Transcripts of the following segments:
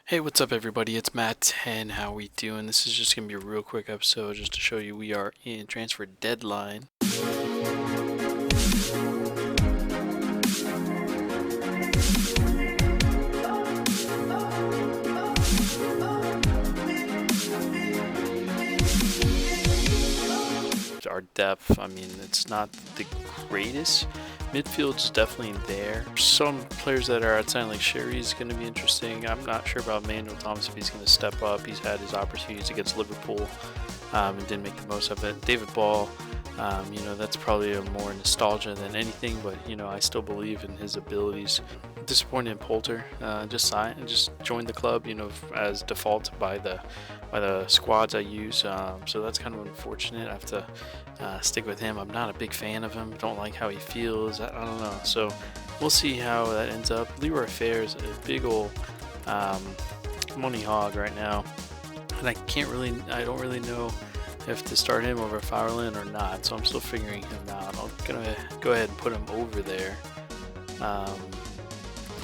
Hey, what's up everybody? It's Matt 10. How we doing? This is just going to be a real quick episode just to show you we are in transfer deadline. Our depth, I mean, it's not the greatest. Midfield's definitely there. Some players that are outside, like Sherry's going to be interesting. I'm not sure about Manuel Thomas if he's going to step up. He's had his opportunities against Liverpool and didn't make the most of it. David Ball, that's probably a more nostalgia than anything, but I still believe in his abilities. Disappointed in Poulter, just joined the club, as default by the squads I use. So that's kind of unfortunate. I have to stick with him. I'm not a big fan of him. Don't like how he feels. I don't know. So we'll see how that ends up. Leroy Fair is a big old money hog right now, and I don't really know if to start him over Fowlerland or not. So I'm still figuring him out. I'm gonna go ahead and put him over there.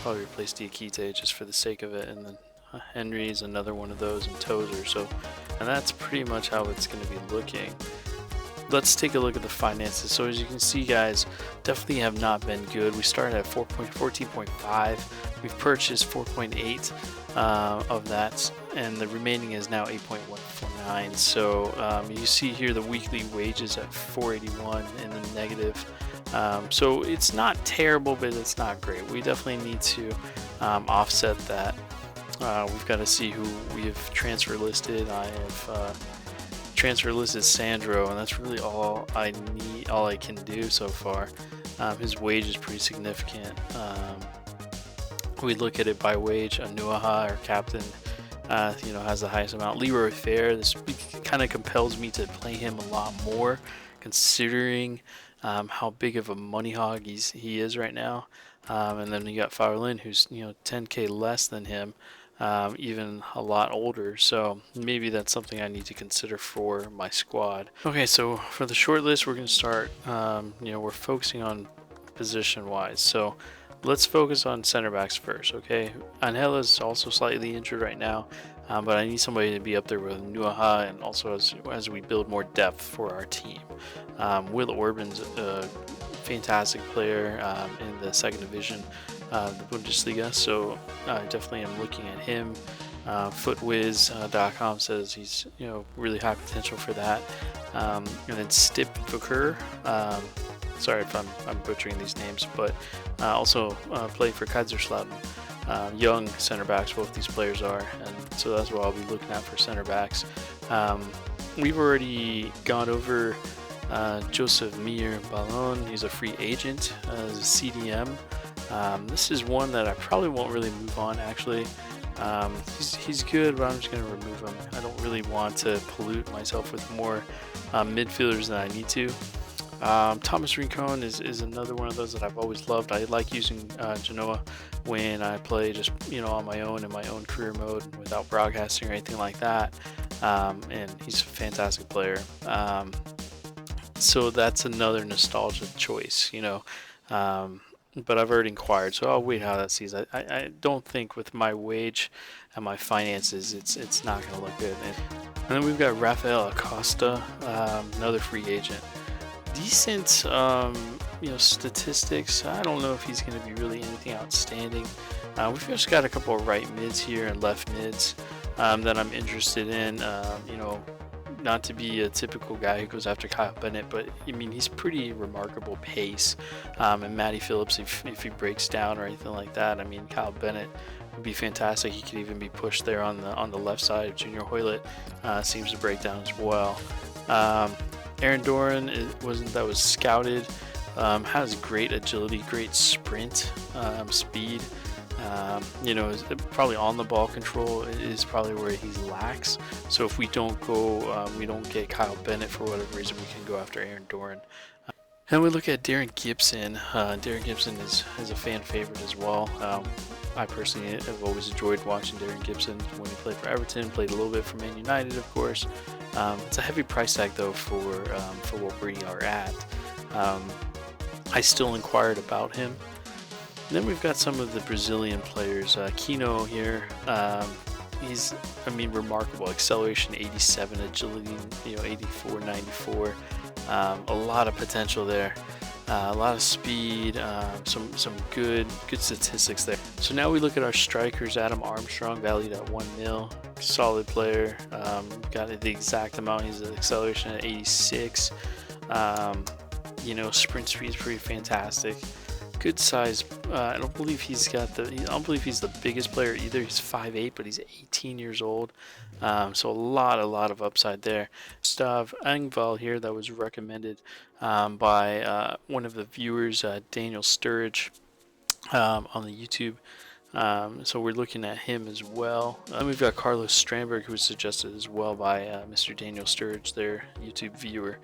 Probably replace Diakite just for the sake of it, and then Henry's another one of those, and Tozer. And that's pretty much how it's going to be looking. Let's take a look at the finances. So as you can see, guys, definitely have not been good. We started at 14.5. We've purchased 4.8 of that, and the remaining is now 8.149. So you see here the weekly wages at 481 in the negative. So it's not terrible, but it's not great. We definitely need to offset that. We've got to see who we have transfer listed. I have transfer listed Sandro, and that's really all I can do so far. His wage is pretty significant. We look at it by wage. Anuaha, our captain, has the highest amount. Leroy Fair, this kind of compels me to play him a lot more, considering how big of a money hog he is right now. And then you got Fowlerland, who's 10k less than him, even a lot older. So maybe that's something I need to consider for my squad. Okay, so for the short list, we're going to start. We're focusing on position wise. So let's focus on center backs first. Okay, Angela is also slightly injured right now. But I need somebody to be up there with Nuaha, and also as we build more depth for our team. Will Orban's a fantastic player in the second division, the Bundesliga, so I definitely am looking at him. Footwiz.com says he's really high potential for that. And then Stip Vukur, sorry if I'm butchering these names, but also played for Kaiserslautern. Young center backs, both these players are, and so that's what I'll be looking at for center backs. We've already gone over Joseph Mir Ballon. He's a free agent as a CDM. This is one that I probably won't really move on, actually. He's good, but I'm just going to remove him. I don't really want to pollute myself with more midfielders than I need to. Thomas Rincon is another one of those that I've always loved. I like using Genoa when I play just on my own in my own career mode without broadcasting or anything like that. And he's a fantastic player. So that's another nostalgia choice, but I've already inquired, so I'll wait how that sees. I don't think with my wage and my finances it's not going to look good. And then we've got Rafael Acosta, another free agent. Decent statistics. I don't know if he's going to be really anything outstanding. We've just got a couple of right mids here and left mids that I'm interested in. Not to be a typical guy who goes after Kyle Bennett, but I mean he's pretty remarkable pace. And Matty Phillips, if he breaks down or anything like that, I mean Kyle Bennett would be fantastic. He could even be pushed there on the left side. Junior Hoylett seems to break down as well. Aaron Doran was scouted. Has great agility, great sprint, speed. Probably on the ball control is probably where he lacks. So if we don't get Kyle Bennett for whatever reason, we can go after Aaron Doran. And we look at Darren Gibson. Darren Gibson is a fan favorite as well. I personally have always enjoyed watching Darren Gibson when he played for Everton, played a little bit for Man United, of course. It's a heavy price tag though for what we are at. I still inquired about him. And then we've got some of the Brazilian players. Kino here, I mean, remarkable. Acceleration 87, agility 84, 94. A lot of potential there. A lot of speed, some good statistics there. So now we look at our strikers. Adam Armstrong, valued at 1 mil, solid player. Got the exact amount. He's an acceleration at 86. Sprint speed is pretty fantastic. Good size. I don't believe he's the biggest player either. He's 5'8", but he's 18 years old. So a lot of upside there. Gustav Engvall here, that was recommended by one of the viewers, Daniel Sturridge, on the YouTube. So we're looking at him as well. Then we've got Carlos Strandberg, who was suggested as well by Mr. Daniel Sturridge, their YouTube viewer.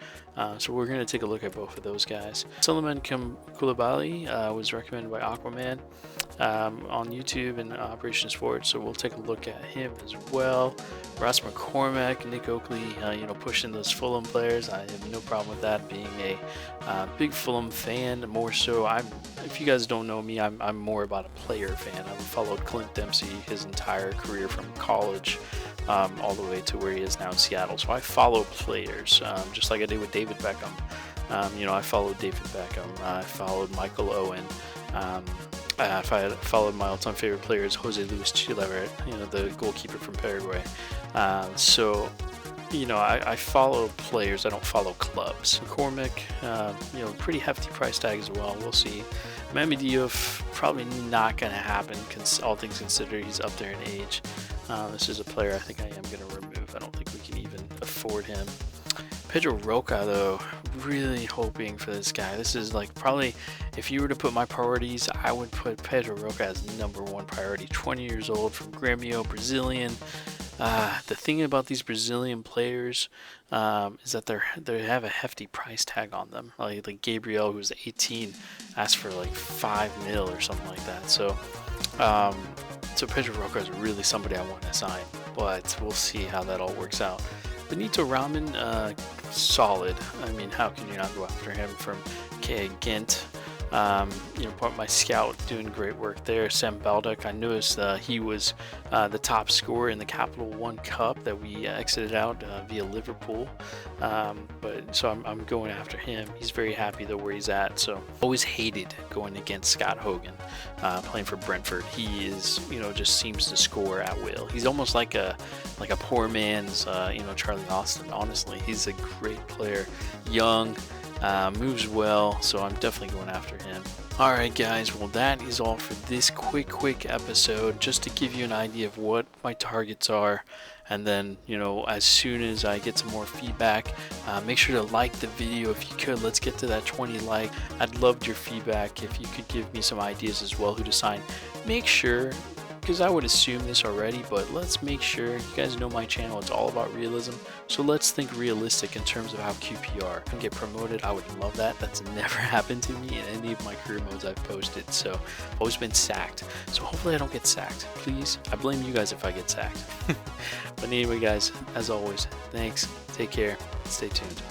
So we're going to take a look at both of those guys. Suleiman Koulibaly was recommended by Aquaman on YouTube and Operation Sports, so we'll take a look at him as well. Ross McCormack, Nick Oakley, pushing those Fulham players. I have no problem with that, being a big Fulham fan. More so, if you guys don't know me, I'm more about a player fan. I've followed Clint Dempsey his entire career from college all the way to where he is now in Seattle. So I follow players, just like I did with David Beckham. I followed David Beckham. I followed Michael Owen. I followed my all-time favorite player is Jose Luis Chilavert, the goalkeeper from Paraguay. So I follow players. I don't follow clubs. McCormick, pretty hefty price tag as well. We'll see. Mami Diouf, probably not going to happen, all things considered. He's up there in age. This is a player I think I am going to remove. I don't think we can even afford him. Pedro Roca, though, really hoping for this guy. This is like probably, if you were to put my priorities, I would put Pedro Roca as #1 priority. 20 years old, from Grêmio, Brazilian. The thing about these Brazilian players is that they have a hefty price tag on them. Like Gabriel, who's 18, asked for like 5 mil or something like that. So Pedro Roca is really somebody I want to sign, but we'll see how that all works out. Benito Raman, solid. I mean, how can you not go after him from Ghent? Part my scout doing great work there. Sam Baldock, I noticed he was the top scorer in the Capital One Cup that we exited out via Liverpool. So I'm going after him. He's very happy though where he's at. So always hated going against Scott Hogan, playing for Brentford. He is, just seems to score at will. He's almost like a poor man's, Charlie Austin. Honestly, he's a great player, young. Moves well, so I'm definitely going after him. Alright guys, well that is all for this quick episode, just to give you an idea of what my targets are. And then, as soon as I get some more feedback, make sure to like the video if you could. Let's get to that 20 like. I'd love your feedback. If you could give me some ideas as well who to sign. Make sure, because I would assume this already, but let's make sure, you guys know my channel, it's all about realism, so let's think realistic in terms of how QPR can get promoted. I would love that. That's never happened to me in any of my career modes I've posted, so I've always been sacked, so hopefully I don't get sacked. Please, I blame you guys if I get sacked. But anyway guys, as always, thanks, take care, stay tuned.